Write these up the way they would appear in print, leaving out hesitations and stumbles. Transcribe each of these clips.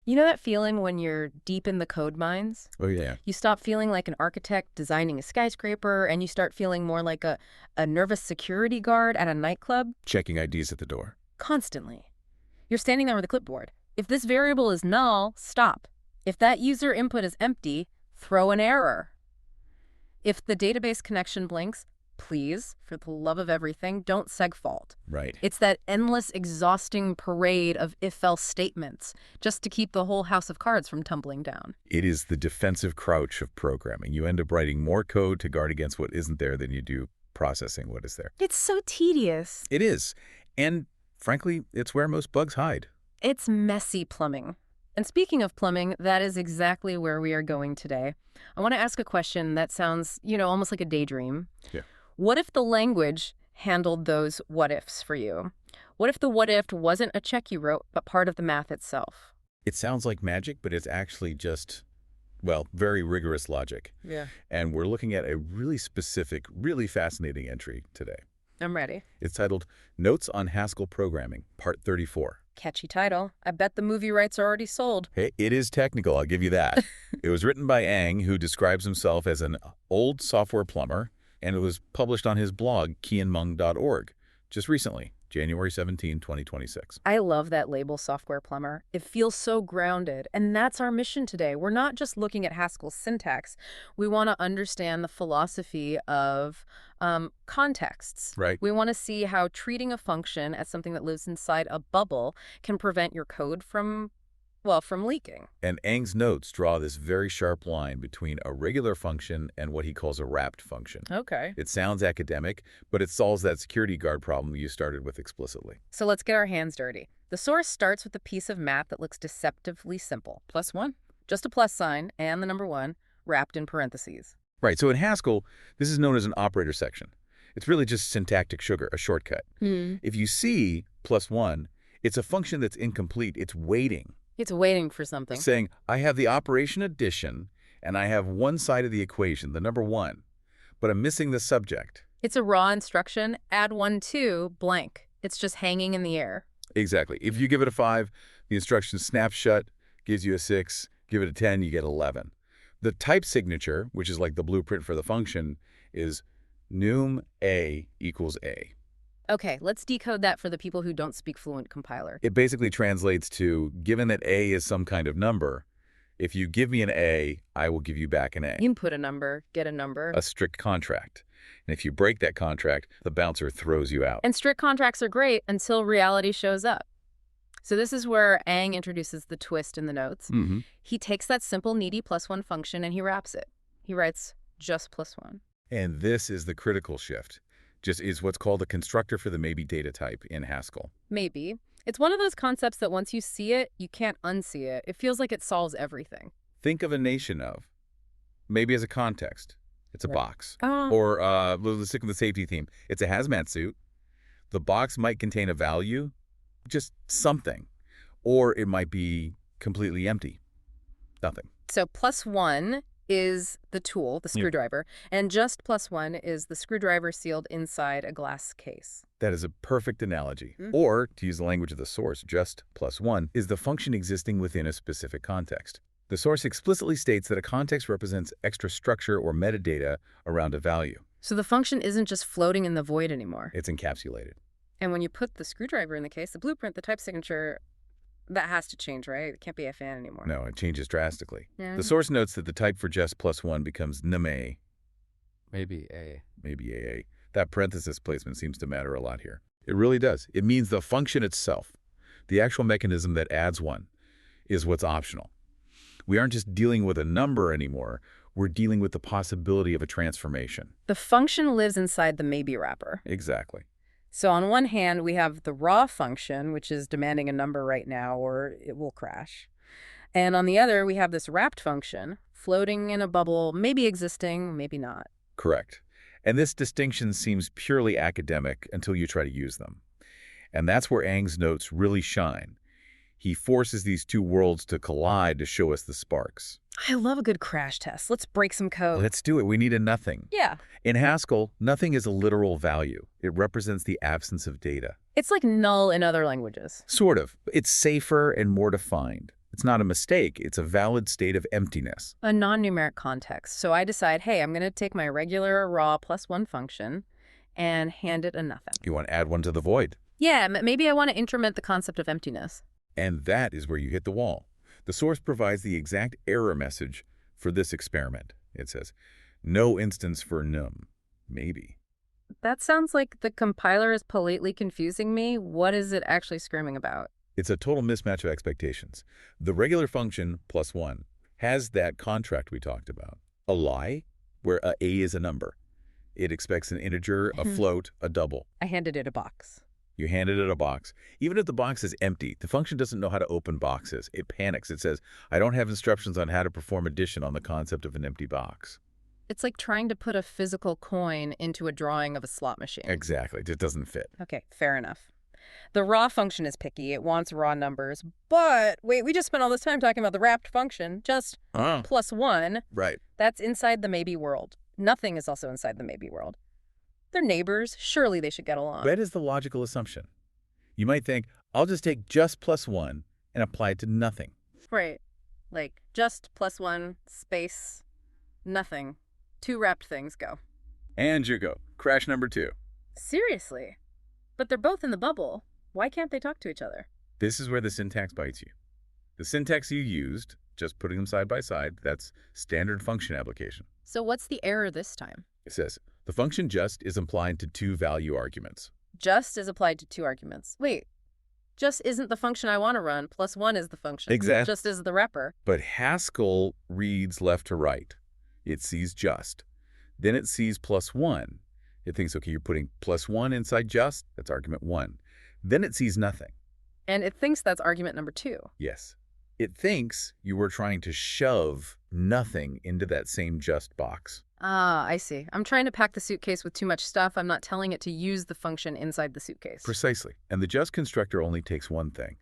You know that feeling when you're deep in the code mines? Oh, yeah. You stop feeling like an architect designing a skyscraper, and you start feeling more like a nervous security guard at a nightclub? Checking IDs at the door. Constantly. You're standing there with a clipboard. If this variable is null, stop. If that user input is empty, throw an error. If the database connection blinks, please, for the love of everything, don't segfault. Right. It's that endless, exhausting parade of if-else statements just to keep the whole house of cards from tumbling down. It is the defensive crouch of programming. You end up writing more code to guard against what isn't there than you do processing what is there. It's so tedious. It is. And frankly, it's where most bugs hide. It's messy plumbing. And speaking of plumbing, that is exactly where we are going today. I want to ask a question that sounds, almost like a daydream. Yeah. What if the language handled those what-ifs for you? What if the what-if wasn't a check you wrote, but part of the math itself? It sounds like magic, but it's actually just, well, very rigorous logic. Yeah. And we're looking at a really specific, really fascinating entry today. I'm ready. It's titled Notes on Haskell Programming, Part 34. Catchy title. I bet the movie rights are already sold. Hey, it is technical, I'll give you that. It was written by Ang, who describes himself as an old software plumber, and it was published on his blog, kianmeng.org, just recently, January 17, 2026. I love that label, software plumber. It feels so grounded, and that's our mission today. We're not just looking at Haskell's syntax. We want to understand the philosophy of contexts. Right. We want to see how treating a function as something that lives inside a bubble can prevent your code from leaking. And Ang's notes draw this very sharp line between a regular function and what he calls a wrapped function. Okay. It sounds academic, but it solves that security guard problem you started with explicitly. So let's get our hands dirty. The source starts with a piece of math that looks deceptively simple. +1. Just a plus sign and the number 1 wrapped in parentheses. Right, so in Haskell, this is known as an operator section. It's really just syntactic sugar, a shortcut. If you see +1, it's a function that's incomplete. It's waiting. It's waiting for something. Saying, I have the operation addition, and I have one side of the equation, the number 1, but I'm missing the subject. It's a raw instruction, add 1 to blank. It's just hanging in the air. Exactly. If you give it a 5, the instruction snaps shut, gives you a 6, give it a 10, you get 11. The type signature, which is like the blueprint for the function, is num a equals a. Okay, let's decode that for the people who don't speak fluent compiler. It basically translates to, given that a is some kind of number, if you give me an a, I will give you back an a. Input a number, get a number. A strict contract. And if you break that contract, the bouncer throws you out. And strict contracts are great until reality shows up. So this is where Ang introduces the twist in the notes. He takes that simple needy +1 function and he wraps it. He writes just +1. And this is the critical shift. Just is what's called a constructor for the maybe data type in Haskell. Maybe. It's one of those concepts that once you see it, you can't unsee it. It feels like it solves everything. Think of a nation of. Maybe as a context. It's a box. Oh. Or let's stick with the safety theme. It's a hazmat suit. The box might contain a value, just something. Or it might be completely empty. Nothing. So +1 is the tool, the screwdriver, and just +1 is the screwdriver sealed inside a glass case. That is a perfect analogy. Or, to use the language of the source, just +1 is the function existing within a specific context. The source explicitly states that a context represents extra structure or metadata around a value. So the function isn't just floating in the void anymore. It's encapsulated. And when you put the screwdriver in the case, the blueprint, the type signature, that has to change, right? It can't be FN anymore. No, it changes drastically. Yeah. The source notes that the type for just +1 becomes name. Maybe a. Maybe AA. That parenthesis placement seems to matter a lot here. It really does. It means the function itself, the actual mechanism that adds one, is what's optional. We aren't just dealing with a number anymore. We're dealing with the possibility of a transformation. The function lives inside the maybe wrapper. Exactly. So on one hand, we have the raw function, which is demanding a number right now or it will crash. And on the other, we have this wrapped function floating in a bubble, maybe existing, maybe not. Correct. And this distinction seems purely academic until you try to use them. And that's where Ang's notes really shine. He forces these two worlds to collide to show us the sparks. I love a good crash test. Let's break some code. Let's do it. We need a nothing. Yeah. In Haskell, nothing is a literal value. It represents the absence of data. It's like null in other languages. Sort of. It's safer and more defined. It's not a mistake. It's a valid state of emptiness. A non-numeric context. So I decide, hey, I'm going to take my regular raw +1 function and hand it a nothing. You want to add one to the void. Yeah, maybe I want to increment the concept of emptiness. And that is where you hit the wall. The source provides the exact error message for this experiment. It says, no instance for num. Maybe. That sounds like the compiler is politely confusing me. What is it actually screaming about? It's a total mismatch of expectations. The regular function +1 has that contract we talked about. A lie, where a is a number. It expects an integer, a float, a double. I handed it a box. You handed it a box. Even if the box is empty, the function doesn't know how to open boxes. It panics. It says, I don't have instructions on how to perform addition on the concept of an empty box. It's like trying to put a physical coin into a drawing of a slot machine. Exactly. It doesn't fit. Okay, fair enough. The raw function is picky. It wants raw numbers. But wait, we just spent all this time talking about the wrapped function, just +1. Right. That's inside the maybe world. Nothing is also inside the maybe world. They're neighbors. Surely they should get along. That is the logical assumption. You might think, I'll just take just +1 and apply it to nothing. Right. Like, just +1, space, nothing. Two wrapped things, go. And you go. Crash number 2. Seriously? But they're both in the bubble. Why can't they talk to each other? This is where the syntax bites you. The syntax you used, just putting them side by side, that's standard function application. So what's the error this time? It says, the function just is applied to 2 value arguments. Just is applied to 2 arguments. Wait, just isn't the function I want to run, +1 is the function. Exactly. Just is the wrapper. But Haskell reads left to right. It sees just. Then it sees +1. It thinks, okay, you're putting +1 inside just. That's argument 1. Then it sees nothing. And it thinks that's argument number 2. Yes. It thinks you were trying to shove nothing into that same just box. Ah, I see. I'm trying to pack the suitcase with too much stuff. I'm not telling it to use the function inside the suitcase. Precisely. And the just constructor only takes one thing.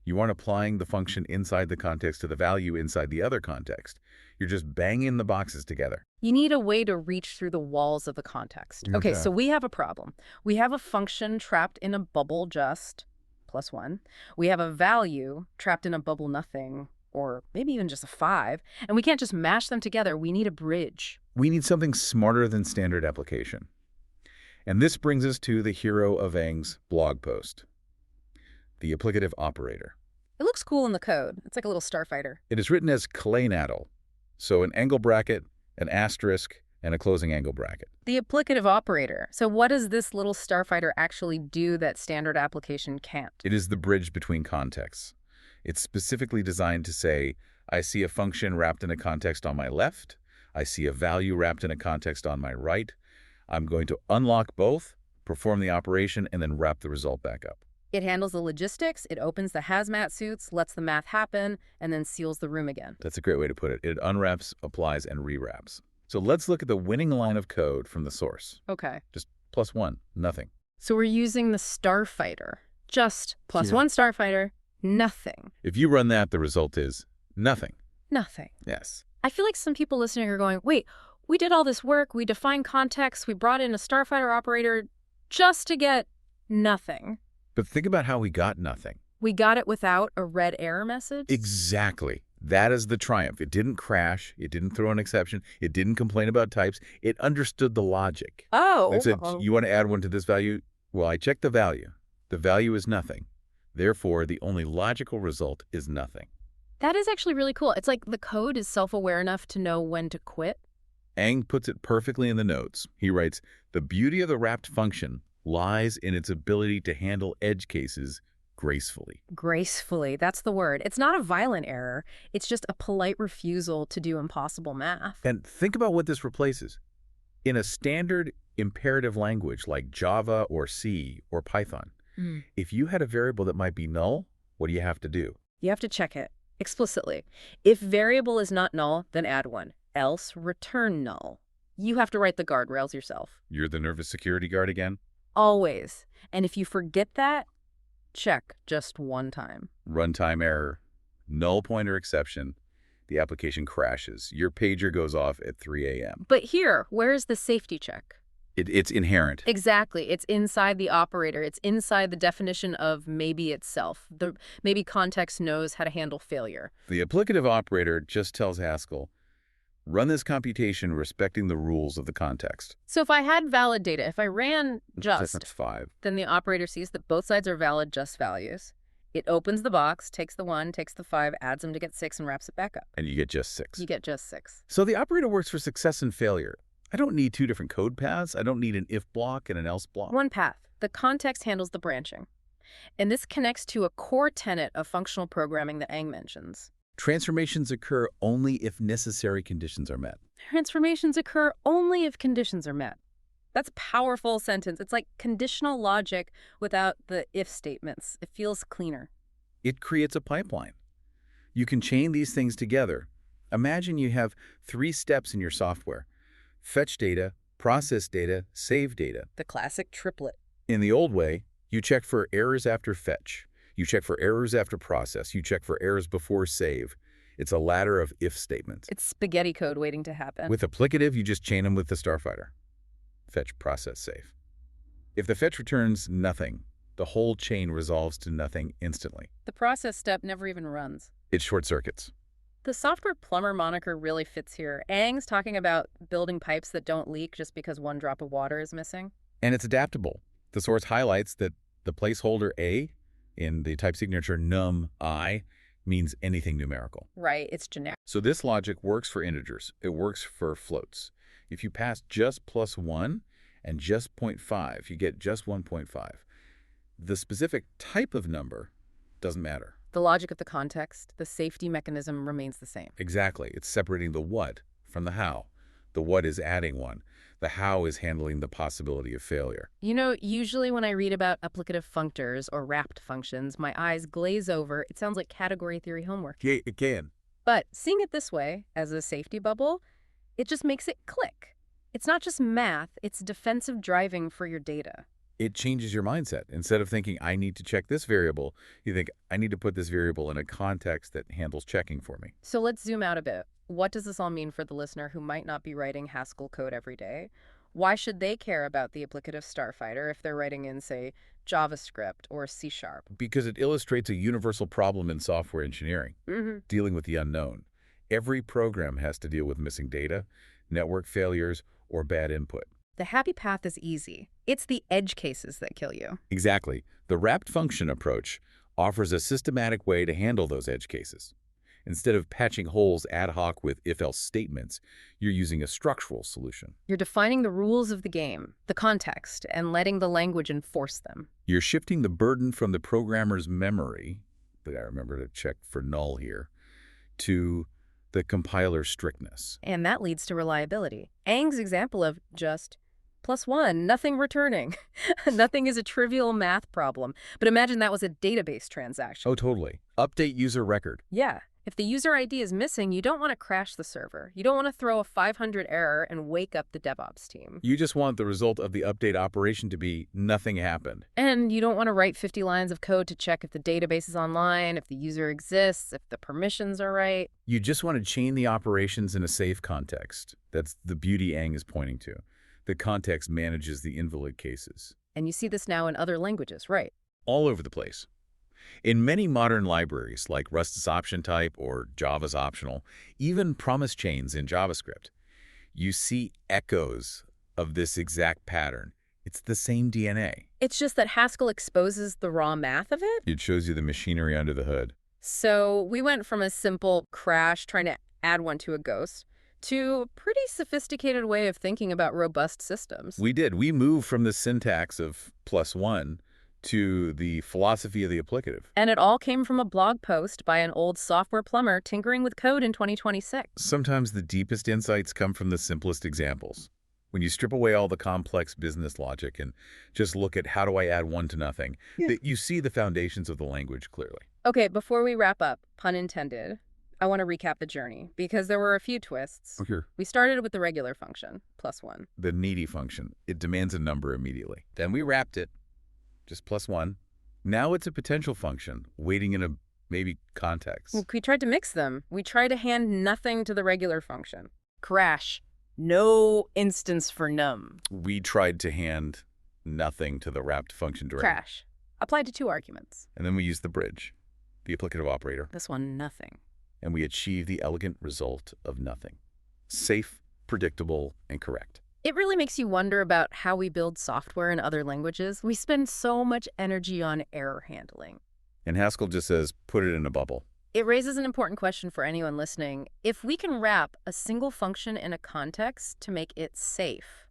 You aren't applying the function inside the context to the value inside the other context. You're just banging the boxes together. You need a way to reach through the walls of the context. Okay, so we have a problem. We have a function trapped in a bubble just +1. We have a value trapped in a bubble nothing, or maybe even just a 5. And we can't just mash them together. We need a bridge. We need something smarter than standard application. And this brings us to the hero of Ang's blog post, the applicative operator. It looks cool in the code. It's like a little starfighter. It is written as clarifies, so an angle bracket, an asterisk, and a closing angle bracket. The applicative operator. So what does this little starfighter actually do that standard application can't? It is the bridge between contexts. It's specifically designed to say, I see a function wrapped in a context on my left. I see a value wrapped in a context on my right. I'm going to unlock both, perform the operation, and then wrap the result back up. It handles the logistics, it opens the hazmat suits, lets the math happen, and then seals the room again. That's a great way to put it. It unwraps, applies, and rewraps. So let's look at the winning line of code from the source. Okay. Just +1, nothing. So we're using the starfighter. Just +1 starfighter, nothing. If you run that, the result is nothing. Nothing. Yes. I feel like some people listening are going, wait, we did all this work, we defined context, we brought in a starfighter operator just to get nothing. But think about how we got nothing. We got it without a red error message? Exactly. That is the triumph. It didn't crash. It didn't throw an exception. It didn't complain about types. It understood the logic. Oh. It said, you want to add one to this value? Well, I checked the value. The value is nothing. Therefore, the only logical result is nothing. That is actually really cool. It's like the code is self-aware enough to know when to quit. Ang puts it perfectly in the notes. He writes, the beauty of the wrapped function lies in its ability to handle edge cases gracefully. Gracefully, that's the word. It's not a violent error. It's just a polite refusal to do impossible math. And think about what this replaces. In a standard imperative language like Java or C or Python, if you had a variable that might be null, what do you have to do? You have to check it explicitly. If variable is not null, then add one. Else, return null. You have to write the guardrails yourself. You're the nervous security guard again? Always. And if you forget that, check just one time. Runtime error, null pointer exception, the application crashes. Your pager goes off at 3 a.m. But here, where is the safety check? It's inherent. Exactly. It's inside the operator. It's inside the definition of maybe itself. The maybe context knows how to handle failure. The applicative operator just tells Haskell, run this computation respecting the rules of the context. So if I had valid data, if I ran just, That's 5. then the operator sees that both sides are valid just values. It opens the box, takes the 1, takes the 5, adds them to get 6, and wraps it back up. And you get just 6. You get just 6. So the operator works for success and failure. I don't need 2 different code paths. I don't need an if block and an else block. One path. The context handles the branching. And this connects to a core tenet of functional programming that Ang mentions. Transformations occur only if necessary conditions are met. Transformations occur only if conditions are met. That's a powerful sentence. It's like conditional logic without the if statements. It feels cleaner. It creates a pipeline. You can chain these things together. Imagine you have 3 steps in your software: fetch data, process data, save data. The classic triplet. In the old way, you check for errors after fetch. You check for errors after process. You check for errors before save. It's a ladder of if statements. It's spaghetti code waiting to happen. With applicative, you just chain them with the starfighter. Fetch, process, save. If the fetch returns nothing, the whole chain resolves to nothing instantly. The process step never even runs. It short circuits. The software plumber moniker really fits here. Ang's talking about building pipes that don't leak just because one drop of water is missing. And it's adaptable. The source highlights that the placeholder A in the type signature num I means anything numerical. Right, it's generic. So this logic works for integers. It works for floats. If you pass just +1 and just 0.5, you get just 1.5. The specific type of number doesn't matter. The logic of the context, the safety mechanism remains the same. Exactly. It's separating the what from the how. The what is adding 1. The how is handling the possibility of failure. You know, usually when I read about applicative functors or wrapped functions, my eyes glaze over. It sounds like category theory homework. It can. But seeing it this way, as a safety bubble, it just makes it click. It's not just math, it's defensive driving for your data. It changes your mindset. Instead of thinking, I need to check this variable, you think, I need to put this variable in a context that handles checking for me. So let's zoom out a bit. What does this all mean for the listener who might not be writing Haskell code every day? Why should they care about the applicative starfighter if they're writing in, say, JavaScript or C#? Because it illustrates a universal problem in software engineering, dealing with the unknown. Every program has to deal with missing data, network failures, or bad input. The happy path is easy. It's the edge cases that kill you. Exactly. The wrapped function approach offers a systematic way to handle those edge cases. Instead of patching holes ad hoc with if-else statements, you're using a structural solution. You're defining the rules of the game, the context, and letting the language enforce them. You're shifting the burden from the programmer's memory, but I remember to check for null here, to the compiler's strictness. And that leads to reliability. Ang's example of just +1, nothing returning. Nothing is a trivial math problem. But imagine that was a database transaction. Oh, totally. Update user record. Yeah. If the user ID is missing, you don't want to crash the server. You don't want to throw a 500 error and wake up the DevOps team. You just want the result of the update operation to be nothing happened. And you don't want to write 50 lines of code to check if the database is online, if the user exists, if the permissions are right. You just want to chain the operations in a safe context. That's the beauty Ang is pointing to. The context manages the invalid cases. And you see this now in other languages, right? All over the place. In many modern libraries, like Rust's option type or Java's optional, even promise chains in JavaScript, you see echoes of this exact pattern. It's the same DNA. It's just that Haskell exposes the raw math of it. It shows you the machinery under the hood. So we went from a simple crash trying to add one to a ghost to a pretty sophisticated way of thinking about robust systems. We did. We moved from the syntax of +1 to the philosophy of the applicative. And it all came from a blog post by an old software plumber tinkering with code in 2026. Sometimes the deepest insights come from the simplest examples. When you strip away all the complex business logic and just look at how do I add 1 to nothing, you see the foundations of the language clearly. Okay, before we wrap up, pun intended, I want to recap the journey because there were a few twists. Okay. We started with the regular function, +1. The needy function. It demands a number immediately. Then we wrapped it. Just +1. Now it's a potential function, waiting in a maybe context. We tried to mix them. We tried to hand nothing to the regular function. Crash. No instance for num. We tried to hand nothing to the wrapped function directly. Crash. Applied to 2 arguments. And then we used the bridge, the applicative operator, This one, nothing. and we achieved the elegant result of nothing. Safe, predictable, and correct. It really makes you wonder about how we build software in other languages. We spend so much energy on error handling. And Haskell just says, put it in a bubble. It raises an important question for anyone listening. If we can wrap a single function in a context to make it safe,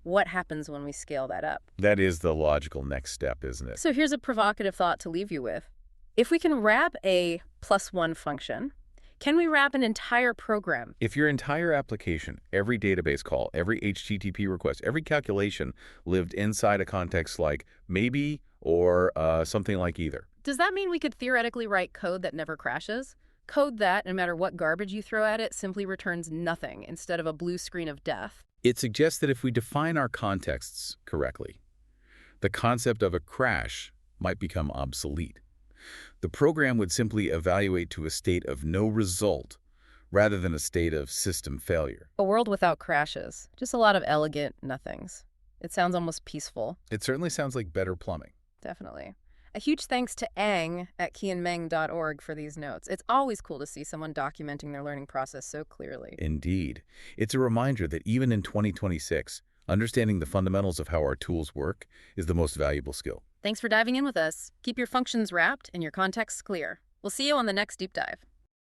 what happens when we scale that up? That is the logical next step, isn't it? So here's a provocative thought to leave you with. If we can wrap a +1 function, can we wrap an entire program? If your entire application, every database call, every HTTP request, every calculation lived inside a context like maybe or something like either. Does that mean we could theoretically write code that never crashes? Code that, no matter what garbage you throw at it, simply returns nothing instead of a blue screen of death? It suggests that if we define our contexts correctly, the concept of a crash might become obsolete. The program would simply evaluate to a state of no result rather than a state of system failure. A world without crashes. Just a lot of elegant nothings. It sounds almost peaceful. It certainly sounds like better plumbing. Definitely. A huge thanks to Ang at keyandmeng.org for these notes. It's always cool to see someone documenting their learning process so clearly. Indeed. It's a reminder that even in 2026, understanding the fundamentals of how our tools work is the most valuable skill. Thanks for diving in with us. Keep your functions wrapped and your contexts clear. We'll see you on the next deep dive.